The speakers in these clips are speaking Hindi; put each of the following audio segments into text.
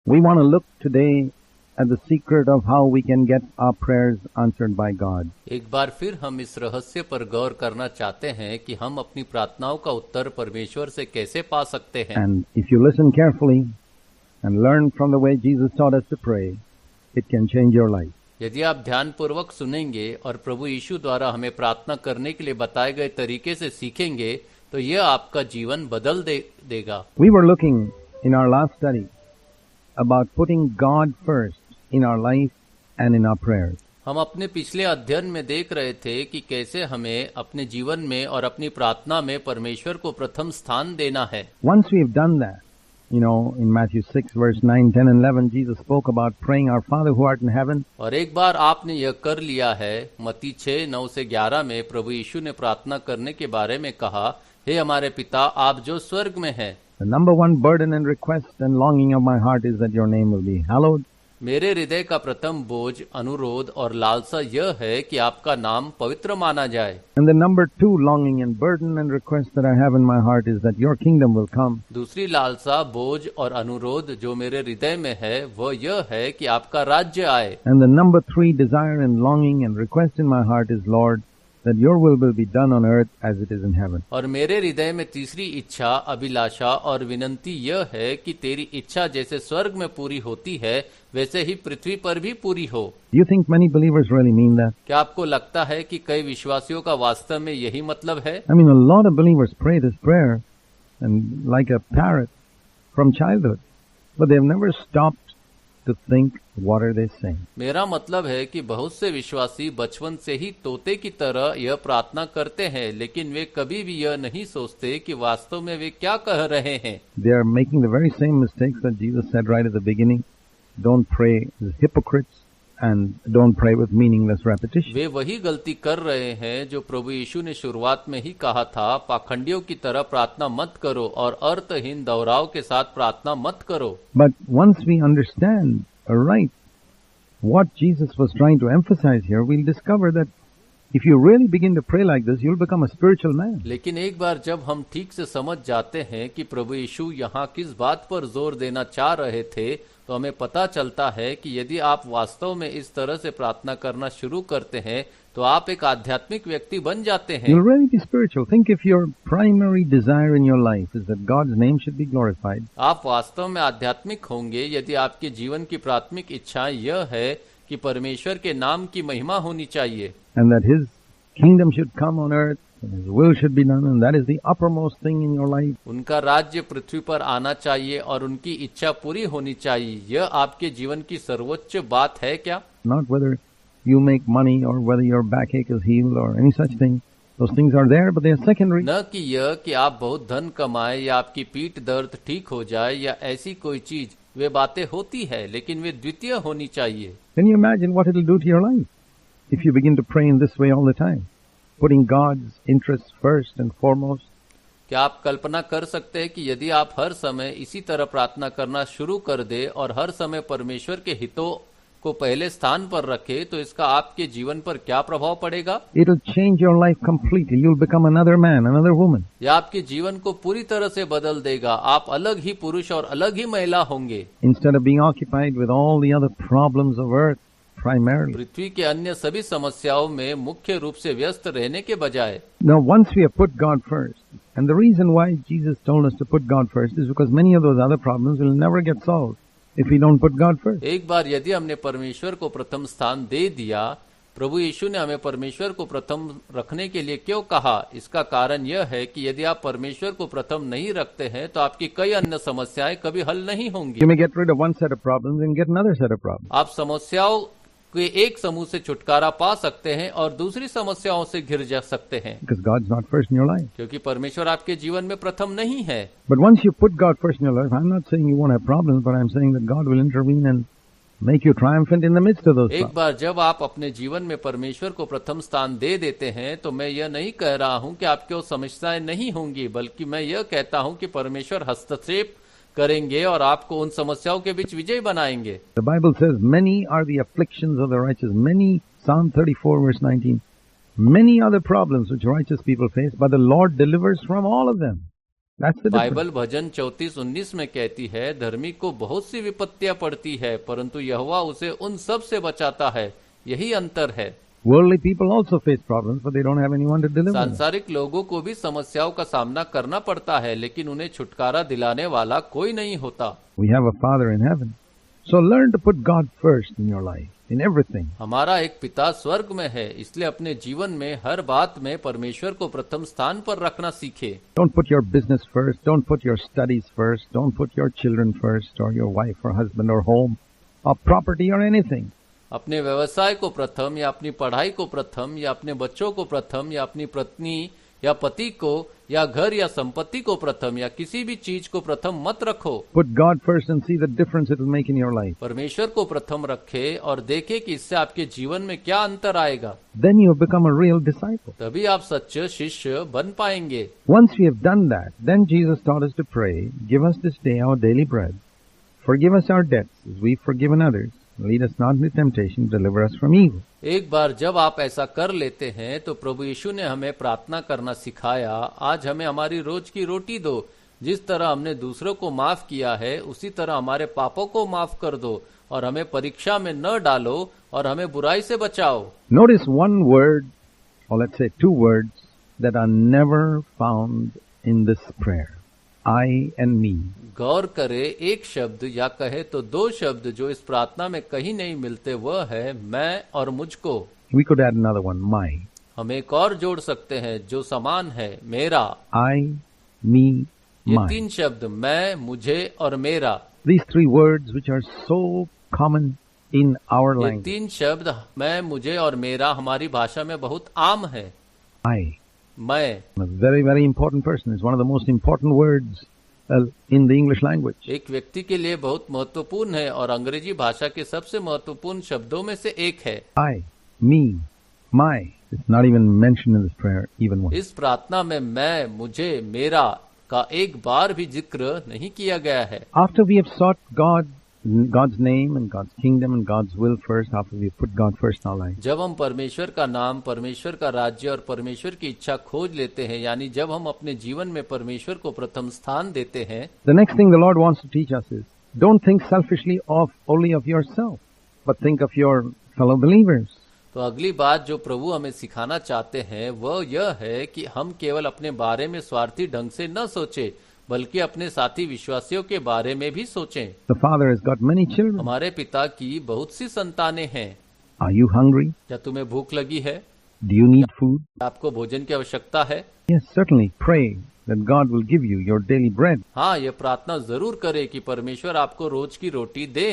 We want to look today at the secret of how we can get our prayers answered by God. एक बार फिर हम इस रहस्य पर गौर करना चाहते हैं कि हम अपनी प्रार्थनाओं का उत्तर परमेश्वर से कैसे पा सकते हैं। And if you listen carefully and learn from the way Jesus taught us to pray, it can change your life. यदि आप ध्यानपूर्वक सुनेंगे और प्रभु यीशु द्वारा हमें प्रार्थना करने के लिए बताए गए तरीके से सीखेंगे तो यह आपका जीवन बदल देगा। We were looking in our last study about putting God first in our life and in our prayers. हम अपने पिछले अध्ययन में देख रहे थे कि कैसे हमें अपने जीवन में और अपनी प्रार्थना में परमेश्वर को प्रथम स्थान देना है। Once we've done that, in Matthew 6 verse 9, 10 and 11, Jesus spoke about praying our Father who art in heaven. और एक बार आपने यह कर लिया है, मत्ती 6, 9 से 11 में प्रभु यीशु ने प्रार्थना करने के बारे में कहा, हे हमारे पिता आप जो स्वर्ग में हैं। The number one burden and request and longing of my heart is that your name will be hallowed. मेरे हृदय का प्रथम बोझ, अनुरोध और लालसा यह है कि आपका नाम पवित्र माना जाए। And the number two longing and burden and request that I have in my heart is that your kingdom will come. दूसरी लालसा, बोझ और अनुरोध जो मेरे हृदय में है वह यह है कि आपका राज्य आए। And the number three desire and longing and request in my heart is, Lord, that your will be done on earth as it is in heaven. और मेरे हृदय में तीसरी इच्छा, अभिलाषा और विनंती यह है कि तेरी इच्छा जैसे स्वर्ग में पूरी होती है वैसे ही पृथ्वी पर भी पूरी हो। You think many believers really mean that? क्या आपको लगता है कि कई विश्वासियों का वास्तव में यही मतलब है? I mean, a lot of believers pray this prayer and like a parrot from childhood, but they've never stopped to think what are they saying. मेरा मतलब है कि बहुत से विश्वासी बचपन से ही तोते की तरह यह प्रार्थना करते हैं, लेकिन वे कभी भी यह नहीं सोचते कि वास्तव में वे क्या कह रहे हैं। They are making the very same mistakes that Jesus said right at the beginning. Don't pray as hypocrites and don't pray with meaningless repetition. वे वही गलती कर रहे हैं जो प्रभु यीशु ने शुरुआत में ही कहा था, पाखंडियों की तरह प्रार्थना मत करो और अर्थहीन दोहराव के साथ प्रार्थना मत करो। But once we understand right what Jesus was trying to emphasize here, we'll discover that if you really begin to pray like this, you'll become a spiritual man. लेकिन एक बार जब हम ठीक से समझ जाते हैं कि प्रभु यीशु यहाँ किस बात पर जोर देना चाह रहे थे, तो हमें पता चलता है कि यदि आप वास्तव में इस तरह से प्रार्थना करना शुरू करते हैं तो आप एक आध्यात्मिक व्यक्ति बन जाते हैं। You'll really be spiritual. Think if your primary desire in your life is that God's name should be glorified. आप वास्तव में आध्यात्मिक होंगे यदि आपके जीवन की प्राथमिक इच्छा यह है कि परमेश्वर के नाम की महिमा होनी चाहिए। And that His kingdom should come on earth and His will should be done, and that is the uppermost thing in your life. उनका राज्य पृथ्वी पर आना चाहिए और उनकी इच्छा पूरी होनी चाहिए, यह आपके जीवन की सर्वोच्च बात है क्या? Not whether you make money or whether your backache is healed or any such thing. Those things are there, but they are secondary. न कि यह कि आप बहुत धन कमाए या आपकी पीठ दर्द ठीक हो जाए या ऐसी कोई चीज, वे बातें होती है लेकिन वे द्वितीय होनी चाहिए। Can you imagine what it will do to your life if you begin to pray in this way all the time, putting God's interests first and foremost? क्या आप कल्पना कर सकते हैं कि यदि आप हर समय इसी तरह प्रार्थना करना शुरू कर दे और हर समय परमेश्वर के हितों को पहले स्थान पर रखे तो इसका आपके जीवन पर क्या प्रभाव पड़ेगा? It will change your life completely. You'll become another man, another woman. यह आपके जीवन को पूरी तरह से बदल देगा। आप अलग ही पुरुष और अलग ही महिला होंगे। Instead of being occupied with all the other problems of earth, primarily. पृथ्वी के अन्य सभी समस्याओं में मुख्य रूप से व्यस्त रहने के बजाय। Now, once we have put God first, and the reason why Jesus told us to put God first is because many of those other problems will never get solved if we don't put God first. एक बार यदि हमने परमेश्वर को प्रथम स्थान दे दिया, प्रभु यीशु ने हमें परमेश्वर को प्रथम रखने के लिए क्यों कहा? इसका कारण यह है कि यदि आप परमेश्वर को प्रथम नहीं रखते हैं तो आपकी कई अन्य समस्याएं कभी हल नहीं होंगी। You may get rid of one set of problems and get another set of problems. आप समस्याओं के एक समूह से छुटकारा पा सकते हैं और दूसरी समस्याओं से घिर जा सकते हैं, Because God's not first in your life. क्योंकि परमेश्वर आपके जीवन में प्रथम नहीं है। But once you put God first in your life, I'm not saying you won't have problems, but I'm saying that God will intervene and make you triumphant in the midst of those एक problems. बार जब आप अपने जीवन में परमेश्वर को प्रथम स्थान दे देते हैं तो मैं यह नहीं कह रहा हूं कि आपके वो समस्याएं नहीं होंगी, बल्कि मैं यह कहता हूं कि परमेश्वर हस्तक्षेप करेंगे और आपको उन समस्याओं के बीच विजय बनाएंगे। The Bible says, many are the afflictions of the righteous. Many, Psalm 34 verse 19, many are the problems which righteous people face, but the Lord delivers from all of them. That's the difference. Bible भजन 34:19 में कहती है, धर्मी को बहुत सी विपत्तियां पड़ती है, परंतु यहोवा उसे उन सब से बचाता है। यही अंतर है। Worldly people also face problems, but they don't have anyone to deliver them. सांसारिक लोगों को भी समस्याओं का सामना करना पड़ता है, लेकिन उन्हें छुटकारा दिलाने वाला कोई नहीं होता। We have a Father in heaven. So learn to put God first in your life, in everything. हमारा एक पिता स्वर्ग में है, इसलिए अपने जीवन में हर बात में परमेश्वर को प्रथम स्थान पर रखना सीखे। Don't put your business first. Don't put your studies first. Don't put your children first, or your wife or husband or home or property or anything. अपने व्यवसाय को प्रथम, या अपनी पढ़ाई को प्रथम, या अपने बच्चों को प्रथम, या अपनी पत्नी या पति को, या घर या संपत्ति को प्रथम, या किसी भी चीज को प्रथम मत रखो। Put God first and see the difference it will make in your life. परमेश्वर को प्रथम रखे और देखे कि इससे आपके जीवन में क्या अंतर आएगा। Then you become a real disciple. तभी आप सच्चे शिष्य बन पाएंगे। Once we have done that, then Jesus taught us to pray, give us this day our daily bread. Forgive us our debts as we've forgiven others. Lead us not into temptation, deliver us from evil. एक बार जब आप ऐसा कर लेते हैं तो प्रभु यीशु ने हमें प्रार्थना करना सिखाया, आज हमें हमारी रोज की रोटी दो। जिस तरह हमने दूसरों को माफ किया है, उसी तरह हमारे पापों को माफ कर दो, और हमें परीक्षा में न डालो, और हमें बुराई से बचाओ। Notice one word, or let's say two words, that are never found in this prayer. I and me. गौर करे, एक शब्द या कहे तो दो शब्द जो इस प्रार्थना में कहीं नहीं मिलते, वह है मैं और मुझको। We could add another one, my. हम एक और जोड़ सकते हैं जो समान है, मेरा। I, me, ये my. तीन शब्द, मैं, मुझे और मेरा, These three words which are so common in our ये language. तीन शब्द मैं, मुझे और मेरा हमारी भाषा में बहुत आम है। I, मैं a very, very important person, is one of the most important words in the English language. एक व्यक्ति के लिए बहुत महत्वपूर्ण है और अंग्रेजी भाषा के सबसे महत्वपूर्ण शब्दों में से एक है। I, me, my. It's not even mentioned in this prayer even once. इस प्रार्थना में मैं, मुझे, मेरा का एक बार भी जिक्र नहीं किया गया है। After we have sought God's name and God's kingdom and God's will first, after we have put God first in our life, जब हम परमेश्वर का नाम, परमेश्वर का राज्य और परमेश्वर की इच्छा खोज लेते हैं, यानी जब हम अपने जीवन में परमेश्वर को प्रथम स्थान देते हैं, the next thing the Lord wants to teach us is, don't think selfishly only of yourself, but think of your fellow believers. तो अगली बात जो प्रभु हमें सिखाना चाहते हैं वह यह है कि हम केवल अपने बारे में स्वार्थी ढंग से न सोचें, बल्कि अपने साथी विश्वासियों के बारे में भी सोचें। The Father has got many children. हमारे पिता की बहुत सी संतानें हैं। Are you hungry? क्या तुम्हें भूख लगी है? Do you need food? आपको भोजन की आवश्यकता है? Yes, certainly. Pray that God will give you your daily bread. हाँ, यह प्रार्थना जरूर करे कि परमेश्वर आपको रोज की रोटी दे।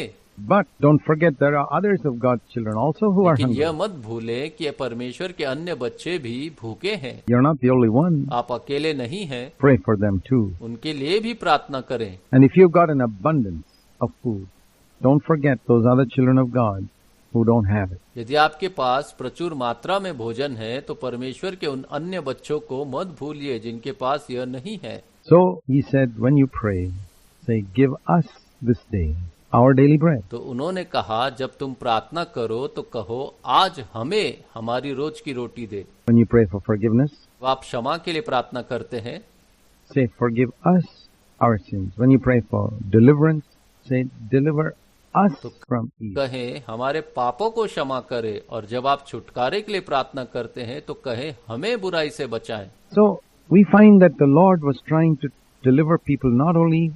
But don't forget there are others of God's children also who are लेकिन hungry. यह मत भूले कि परमेश्वर के अन्य बच्चे भी भूखे हैं। You're not the only one. आप अकेले नहीं हैं। Pray for them too. उनके लिए भी प्रार्थना करें। And if you've got an abundance of food, don't forget those other children of God who don't have it. यदि आपके पास प्रचुर मात्रा में भोजन है तो परमेश्वर के उन अन्य बच्चों को मत भूलिए जिनके पास यह नहीं है। So he said, when you pray, say, give us this day our daily bread. तो उन्होंने कहा, जब तुम प्रार्थना करो तो कहो, आज हमें हमारी रोज की रोटी दे। When you pray for forgiveness, आप क्षमा के लिए प्रार्थना करते हैं, say, forgive us our sins. When you pray for deliverance, say, deliver us from evil. कहें हमारे पापों को क्षमा करे, और जब आप छुटकारे के लिए प्रार्थना करते हैं तो कहें हमें बुराई से बचाएं। So we find that the Lord was trying to deliver people not only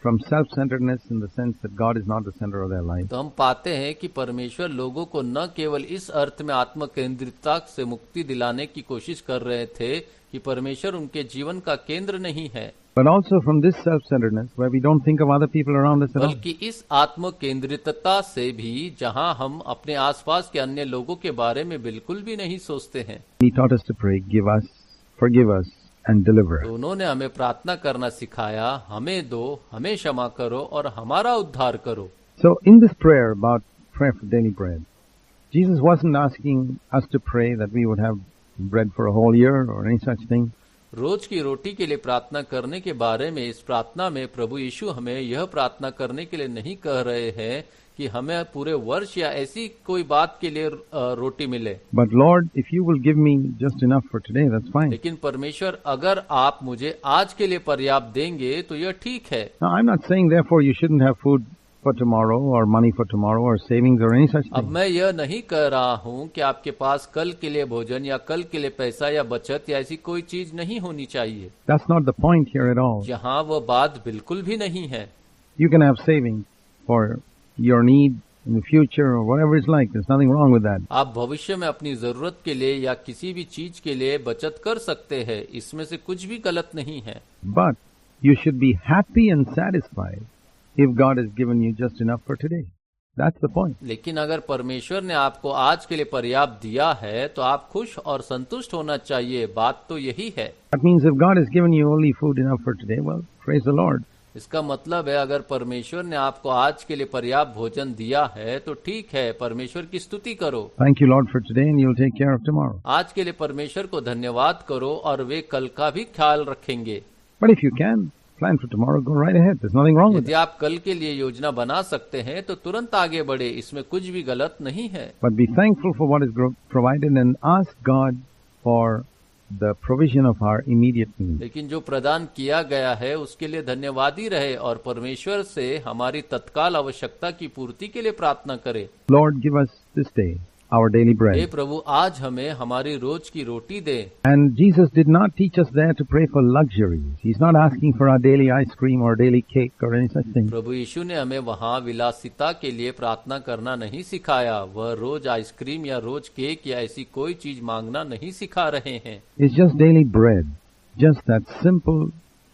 from self-centeredness in the sense that God is not the center of their life, तो हम पाते हैं कि परमेश्वर लोगों को न केवल इस अर्थ में आत्म केंद्रितता से मुक्ति दिलाने की कोशिश कर रहे थे कि परमेश्वर उनके जीवन का केंद्र नहीं है, but also from this self-centeredness where we don't think of other people around us at all. बल्कि इस आत्म केंद्रितता से भी जहां हम अपने आसपास के अन्य लोगों के बारे में बिल्कुल भी नहीं सोचते हैं। He taught us to pray, give us, forgive us, and deliver us. तो उन्होंने हमें प्रार्थना करना सिखाया, हमें दो, हमें क्षमा करो और हमारा उद्धार करो। So in this prayer about prayer for daily bread, Jesus wasn't asking us to pray that we would have bread for a whole year or any such thing. रोज की रोटी के लिए प्रार्थना करने के बारे में इस प्रार्थना में प्रभु यीशु हमें यह प्रार्थना करने के लिए नहीं कह रहे हैं कि हमें पूरे वर्ष या ऐसी कोई बात के लिए रोटी मिले। But Lord, if you will give me just enough for today, that's fine. लेकिन परमेश्वर, अगर आप मुझे आज के लिए पर्याप्त देंगे तो यह ठीक है। Now, I'm not saying therefore you shouldn't have food for tomorrow or money for tomorrow or savings or any such अब thing. मैं यह नहीं कह रहा हूँ कि आपके पास कल के लिए भोजन या कल के लिए पैसा या बचत या ऐसी कोई चीज नहीं होनी चाहिए। That's not the point here at all. यहाँ वह बात बिल्कुल भी नहीं है। You can have savings for your need in the future or whatever it's like. There's nothing wrong with that. आप भविष्य में अपनी जरूरत के लिए या किसी भी चीज के लिए बचत कर सकते हैं, इसमें से कुछ भी गलत नहीं है। But you should be happy and satisfied if God has given you just enough for today. That's the point. लेकिन अगर परमेश्वर ने आपको आज के लिए पर्याप्त दिया है तो आप खुश और संतुष्ट होना चाहिए। बात तो यही है। That means if God has given you only food enough for today, well, praise the Lord. इसका मतलब है अगर परमेश्वर ने आपको आज के लिए पर्याप्त भोजन दिया है तो ठीक है, परमेश्वर की स्तुति करो। Thank you, Lord, for today, and you'll take care of tomorrow. आज के लिए परमेश्वर को धन्यवाद करो और वे कल का भी ख्याल रखेंगे। But if you can plan for tomorrow, go right ahead. There's nothing wrong with यदि it. आप कल के लिए योजना बना सकते हैं तो तुरंत आगे बढ़े, इसमें कुछ भी गलत नहीं है। But be thankful for what is provided and ask God for the provision of our immediate needs. लेकिन जो प्रदान किया गया है उसके लिए धन्यवादी रहे और परमेश्वर से हमारी तत्काल आवश्यकता की पूर्ति के लिए प्रार्थना करें। Lord, give us this day our daily hey bread. प्रभु, आज हमें हमारी रोज की रोटी दे। And Jesus did not teach us there to pray for luxuries. He's not asking for our daily ice cream or daily cake or any such thing. प्रभु यीशु ने हमें वहाँ विलासिता के लिए प्रार्थना करना नहीं सिखाया। वह रोज आइसक्रीम या रोज केक या ऐसी कोई चीज मांगना नहीं सिखा रहे हैं। It's just daily bread. Just that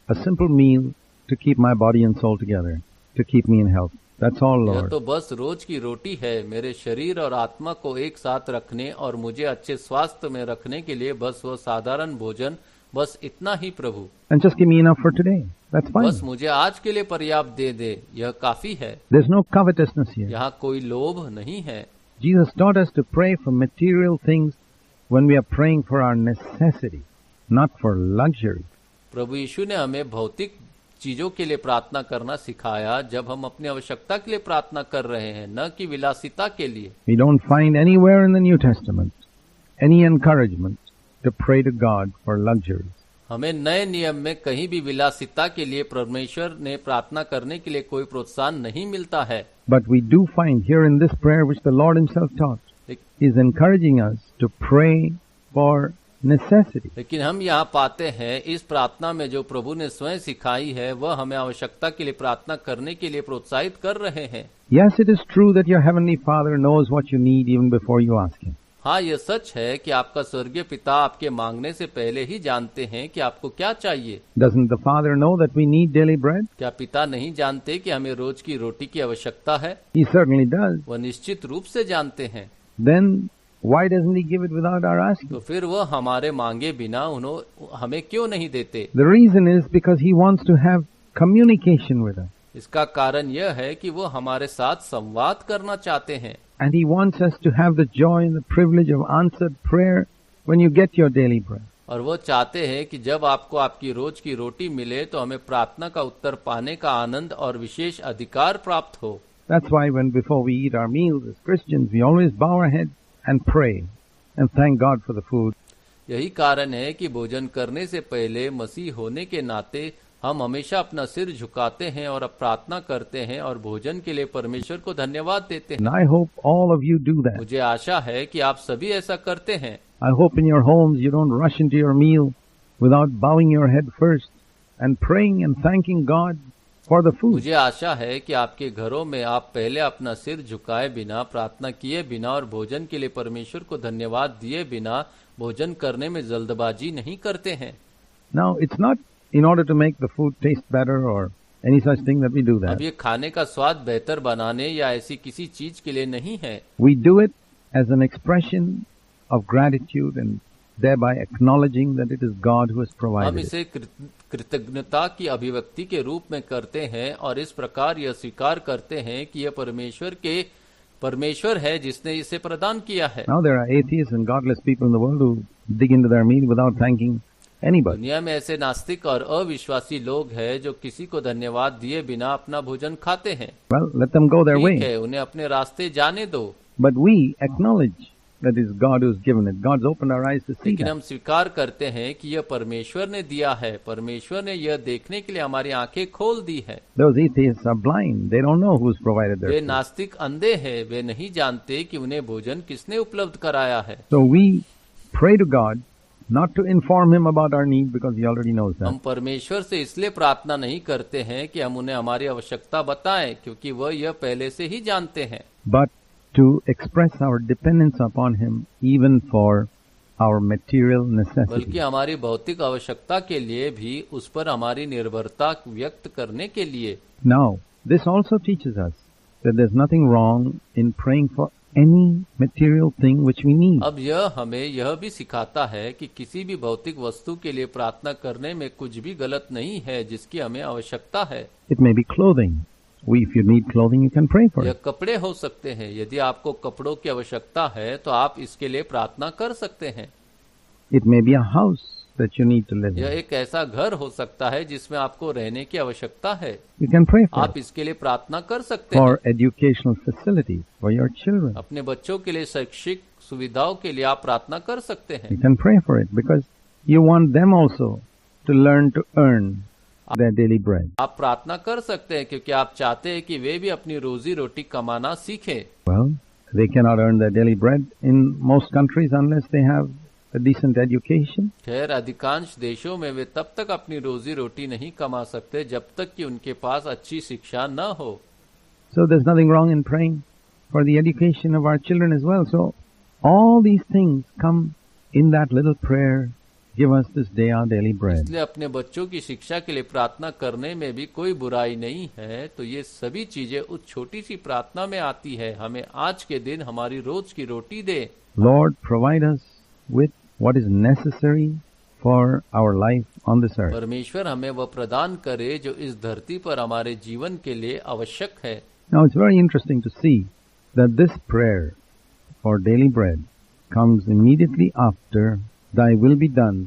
a simple meal to keep my body and soul together, to keep me in health. That's all, यह Lord. तो बस रोज की रोटी है, मेरे शरीर और आत्मा को एक साथ रखने और मुझे अच्छे स्वास्थ्य में रखने के लिए बस वह साधारण भोजन, बस इतना ही प्रभु। And just give me enough for today. That's fine. बस मुझे आज के लिए पर्याप्त दे दे, यह काफी है। There's no covetousness here. यहाँ कोई लोभ नहीं है। Jesus taught us to pray for material things when we are praying for our necessity, not for luxury. प्रभु यीशु ने हमें भौतिक चीजों के लिए प्रार्थना करना सिखाया जब हम अपनी आवश्यकता के लिए प्रार्थना कर रहे हैं, न कि विलासिता के लिए। We don't find anywhere in the New Testament any encouragement to pray to God for luxuries. हमें नए नियम में कहीं भी विलासिता के लिए परमेश्वर ने प्रार्थना करने के लिए कोई प्रोत्साहन नहीं मिलता है। But we do find here in this prayer which the Lord himself taught, is encouraging us to pray for necessity. लेकिन हम यहाँ पाते हैं इस प्रार्थना में जो प्रभु ने स्वयं सिखाई है वह हमें आवश्यकता के लिए प्रार्थना करने के लिए प्रोत्साहित कर रहे हैं। Yes, it is true that your heavenly Father knows what you need even before you ask him. हाँ, यह सच है कि आपका स्वर्गीय पिता आपके मांगने से पहले ही जानते हैं कि आपको क्या चाहिए। Doesn't the Father know that we need daily bread? क्या पिता नहीं जानते कि हमें रोज की रोटी की आवश्यकता है? He certainly does. वह निश्चित रूप से जानते हैं। Then why doesn't he give it without our asking? तो फिर वह हमारे मांगे बिना हमें क्यों नहीं देते? The reason is because he wants to have communication with us. इसका कारण यह है कि वो हमारे साथ संवाद करना चाहते हैं। And he wants us to have the joy and the privilege of answered prayer when you get your daily bread. और वो चाहते हैं कि जब आपको आपकी रोज की रोटी मिले तो हमें प्रार्थना का उत्तर पाने का आनंद और विशेष अधिकार प्राप्त हो। That's why when before we eat our meals as Christians, we always bow our head and pray and thank God for the food. यही कारण है कि भोजन करने से पहले मसीह होने के नाते हम हमेशा अपना सिर झुकाते हैं और प्रार्थना करते हैं और भोजन के लिए परमेश्वर को धन्यवाद देते हैं। And I hope all of you do that. मुझे आशा है कि आप सभी ऐसा करते हैं। I hope in your homes you don't rush into your meal without bowing your head first and praying and thanking God for the food. मुझे आशा है कि आपके घरों में आप पहले अपना सिर झुकाए बिना, प्रार्थना किए बिना और भोजन के लिए परमेश्वर को धन्यवाद दिए बिना भोजन करने में जल्दबाजी नहीं करते हैं। Now, it's not in order to make the food taste better or any such thing that we do that. अब ये खाने का स्वाद बेहतर बनाने या ऐसी किसी चीज के लिए नहीं है। We do it as an expression of gratitude and thereby acknowledging that it is God who has हम provided it. इसे कृतज्ञता की अभिव्यक्ति के रूप में करते हैं और इस प्रकार यह स्वीकार करते हैं कि यह परमेश्वर है जिसने इसे प्रदान किया है। Now there are atheists and godless people in the world who dig into their meal without thanking Anybody. दुनिया में ऐसे नास्तिक और अविश्वासी लोग हैं जो किसी को धन्यवाद दिए बिना अपना भोजन खाते हैं। Well, let them go their ठीक way. है, उन्हें अपने रास्ते जाने दो, But we acknowledge that it's God who's given it. God's opened our eyes to see लेकिन that. हम स्वीकार करते हैं कि यह परमेश्वर ने दिया है। परमेश्वर ने यह देखने के लिए हमारी आंखें खोल दी है। Those atheists are blind. They don't know who's provided their way food. नास्तिक अंधे हैं, वे नहीं जानते कि उन्हें भोजन किसने उपलब्ध कराया है। So we pray to God not to inform Him about our need because He already knows that. हम परमेश्वर से इसलिए प्रार्थना नहीं करते हैं कि हम उन्हें हमारी आवश्यकता बताएं, क्योंकि वह यह पहले से ही जानते हैं, But to express our dependence upon Him even for our material necessities. बल्कि हमारी भौतिक आवश्यकता के लिए भी उस पर हमारी निर्भरता व्यक्त करने के लिए। Now, this also teaches us that there's nothing wrong in praying for any material thing which we need. अब यह हमें यह भी सिखाता है कि किसी भी भौतिक वस्तु के लिए प्रार्थना करने में कुछ भी गलत नहीं है जिसकी हमें आवश्यकता है। It may be clothing. If you need clothing, you can pray for यह it. कपड़े हो सकते हैं। यदि आपको कपड़ों की आवश्यकता है तो आप इसके लिए प्रार्थना कर सकते हैं। It may be a house that you need to live यह in. एक ऐसा घर हो सकता है जिसमें आपको रहने की आवश्यकता है। You can pray for आप it. इसके लिए प्रार्थना कर सकते For हैं। educational facilities, for your children. अपने बच्चों के लिए शैक्षिक सुविधाओं के लिए आप प्रार्थना कर सकते हैं। You can pray for it because you want them also to learn to earn their daily bread. आप प्रार्थना कर सकते हैं क्योंकि आप चाहते हैं कि वे भी अपनी रोजी रोटी कमाना सीखें। Well, they cannot earn their daily bread in most countries unless they have a decent education. खैर, अधिकांश देशों में वे तब तक अपनी रोजी रोटी नहीं कमा सकते जब तक कि उनके पास अच्छी शिक्षा न हो। So there's nothing wrong in praying for the education of our children as well. So all these things come in that little prayer, give us this day our daily bread. इसलिए अपने बच्चों की शिक्षा के लिए प्रार्थना करने में भी कोई बुराई नहीं है। तो ये सभी चीजें उस छोटी सी प्रार्थना में आती है, हमें आज के दिन हमारी रोज की रोटी दे। Lord, provide us with what is necessary for our life on this earth. परमेश्वर हमें वह प्रदान करे जो इस धरती पर हमारे जीवन के लिए आवश्यक है। Now it's very interesting to see that this prayer for daily bread comes immediately after Thy will be done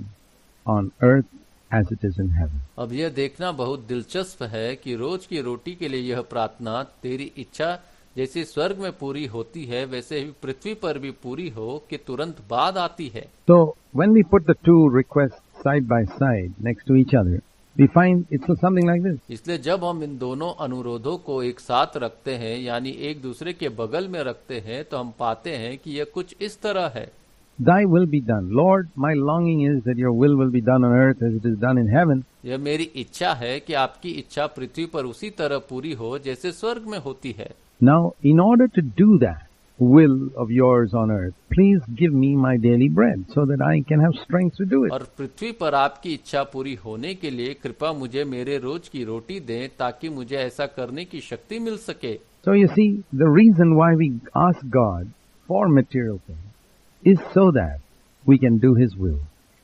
on earth as it is in heaven. अब यह देखना बहुत दिलचस्प है कि रोज की रोटी के लिए यह प्रार्थना तेरी इच्छा जैसे स्वर्ग में पूरी होती है वैसे ही पृथ्वी पर भी पूरी हो कि तुरंत बाद आती है। So when we put the two requests side by side next to each other, we find it's something like this. इसलिए जब हम इन दोनों अनुरोधों को एक साथ रखते हैं, यानी एक दूसरे के बगल में रखते हैं, तो हम पाते हैं कि यह कुछ इस तरह है। Thy will be done. Lord, my longing is that your will be done on earth as it is done in heaven. यह मेरी इच्छा है कि आपकी इच्छा पृथ्वी पर उसी तरह पूरी हो जैसे स्वर्ग में होती है। Now, in order to do that will of yours on earth, please give me my daily bread so that I can have strength to do it. और पृथ्वी पर आपकी इच्छा पूरी होने के लिए कृपया मुझे मेरे रोज की रोटी दें ताकि मुझे ऐसा करने की शक्ति मिल सके। So you see, the reason why we ask God for material things is so that we can do His will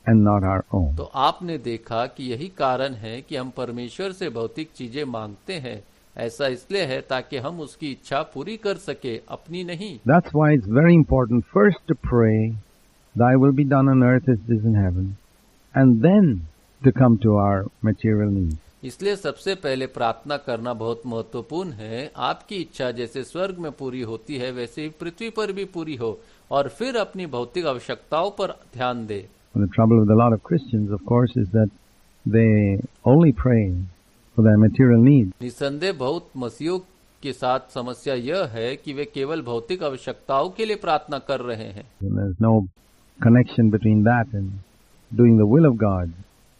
and not our own. तो आपने देखा कि यही कारण है कि हम परमेश्वर से भौतिक चीजें मांगते हैं। ऐसा इसलिए है ताकि हम उसकी इच्छा पूरी कर सके, अपनी नहीं। That's why it's very important first to pray, Thy will be done on earth as it is in heaven, and then to come to our material needs. इसलिए सबसे पहले प्रार्थना करना बहुत महत्वपूर्ण है। आपकी इच्छा जैसे स्वर्ग में पूरी होती है वैसे ही पृथ्वी पर भी पूरी हो, और फिर अपनी भौतिक आवश्यकताओं पर ध्यान दे। The trouble with a lot of Christians, of course, is that they only pray for their material needs. निसंदेह बहुत मसीहों के साथ समस्या यह है कि वे केवल भौतिक आवश्यकताओं के लिए प्रार्थना कर रहे हैं। And there's no connection between that and doing the will of God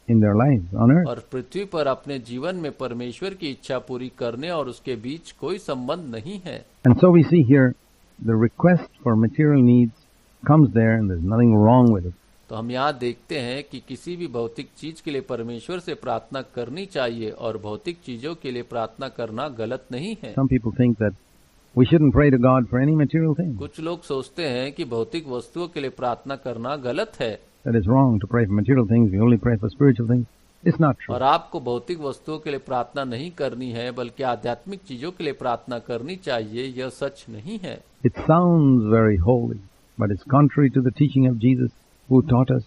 in their lives on earth. और पृथ्वी पर अपने जीवन में परमेश्वर की इच्छा पूरी करने और उसके बीच कोई संबंध नहीं है। And so we see here the request for material needs comes there and there's nothing wrong with it. तो हम यहाँ देखते हैं कि किसी भी भौतिक चीज के लिए परमेश्वर से प्रार्थना करनी चाहिए और भौतिक चीजों के लिए प्रार्थना करना गलत नहीं है। Some people think that we shouldn't pray to God for any material thing. कुछ लोग सोचते हैं कि भौतिक वस्तुओं के लिए प्रार्थना करना गलत है That it's wrong to pray for material things. We only pray for spiritual things. It's not true. और आपको भौतिक वस्तुओं के लिए प्रार्थना नहीं करनी है बल्कि आध्यात्मिक चीजों के लिए प्रार्थना करनी चाहिए। यह सच नहीं है। It sounds very holy, but it's contrary to the teaching of Jesus, who taught us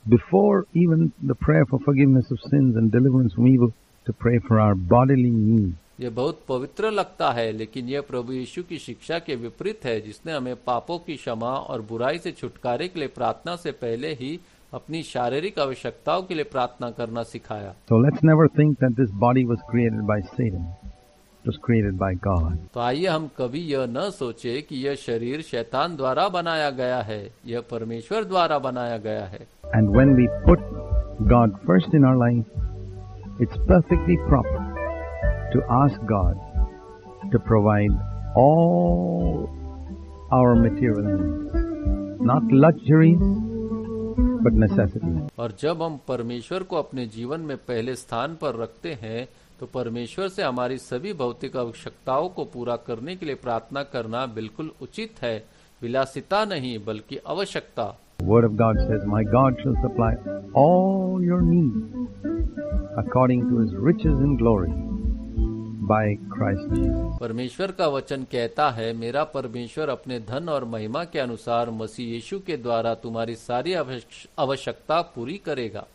before even the prayer for forgiveness of sins and deliverance from evil, to pray for our bodily needs. ये बहुत पवित्र लगता है, लेकिन यह प्रभु यीशु की शिक्षा के विपरीत है, जिसने हमें पापों की क्षमा और बुराई से छुटकारे के लिए प्रार्थना से पहले ही अपनी शारीरिक आवश्यकताओं के लिए प्रार्थना करना सिखाया। So let's never think that this body was created by Satan. It was created by God. तो आइए हम कभी यह न सोचे कि यह शरीर शैतान द्वारा बनाया गया है, यह परमेश्वर द्वारा बनाया गया है। And when we put God first in our life, it's perfectly proper to ask God to provide all our material needs, not luxuries, but necessities. और जब हम परमेश्वर को अपने जीवन में पहले स्थान पर रखते हैं, तो परमेश्वर से हमारी सभी भौतिक आवश्यकताओं को पूरा करने के लिए प्रार्थना करना बिल्कुल उचित है, विलासिता नहीं बल्कि आवश्यकता। The Word of God says, "My God shall supply all your needs according to His riches in glory by Christ Jesus." परमेश्वर का वचन कहता है, मेरा परमेश्वर अपने धन और महिमा के अनुसार मसीह यीशु के द्वारा तुम्हारी सारी आवश्यकता पूरी करेगा।